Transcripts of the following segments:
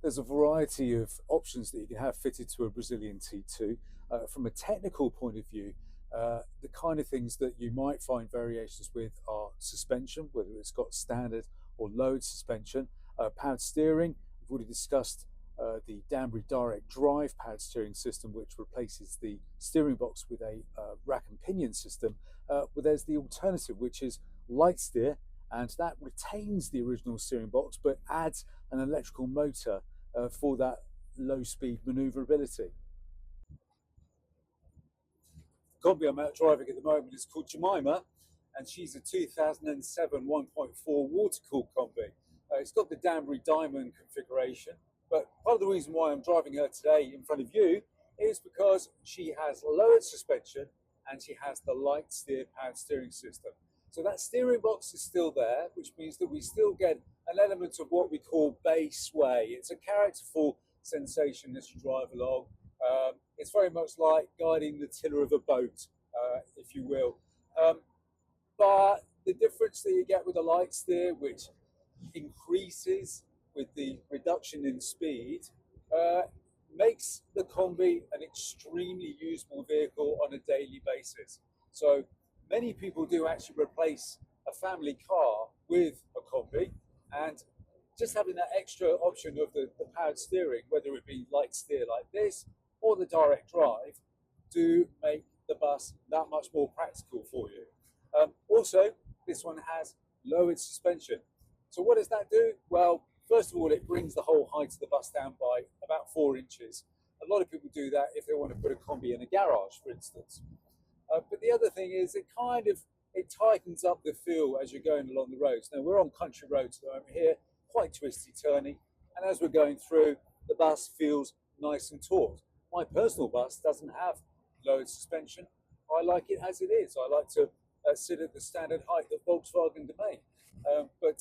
There's a variety of options that you can have fitted to a Brazilian T2. From a technical point of view, the kind of things that you might find variations with are suspension, whether it's got standard or lowered suspension, powered steering. We've already discussed the Danbury Direct Drive powered steering system, which replaces the steering box with a rack and pinion system. But there's the alternative, which is Litesteer, and that retains the original steering box but adds an electrical motor for that low speed maneuverability. The Kombi I'm out driving at the moment is called Jemima, and she's a 2007 1.4 water cooled Kombi. It's got the Danbury Diamond configuration, but part of the reason why I'm driving her today in front of you is because she has lowered suspension and she has the Litesteer powered steering system. So that steering box is still there, which means that we still get an element of what we call base sway. It's a characterful sensation as you drive along. It's very much like guiding the tiller of a boat, if you will. But the difference that you get with the Litesteer, which increases with the reduction in speed, makes the Kombi an extremely usable vehicle on a daily basis. So many people do actually replace a family car with a Kombi, and just having that extra option of the powered steering, whether it be Litesteer like this or the direct drive, do make the bus that much more practical for you. Also, this one has lowered suspension. So what does that do? Well, first of all, it brings the whole height of the bus down by about 4 inches. A lot of people do that if they want to put a Kombi in a garage, for instance. But the other thing is it tightens up the feel as you're going along the roads. Now, we're on country roads over here, quite twisty, turny, and as we're going through, the bus feels nice and taut. My personal bus doesn't have lowered suspension. I like it as it is. I like to sit at the standard height that Volkswagen domain. But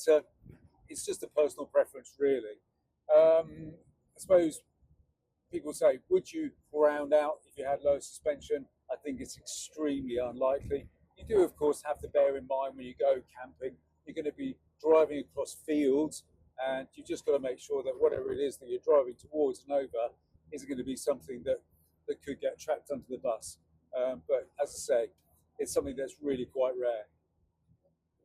it's just a personal preference, really. I suppose people say, would you ground out if you had low suspension? I think it's extremely unlikely. You do, of course, have to bear in mind when you go camping, you're going to be driving across fields, and you've just got to make sure that whatever it is that you're driving towards and over isn't going to be something that could get trapped under the bus. But as I say, it's something that's really quite rare.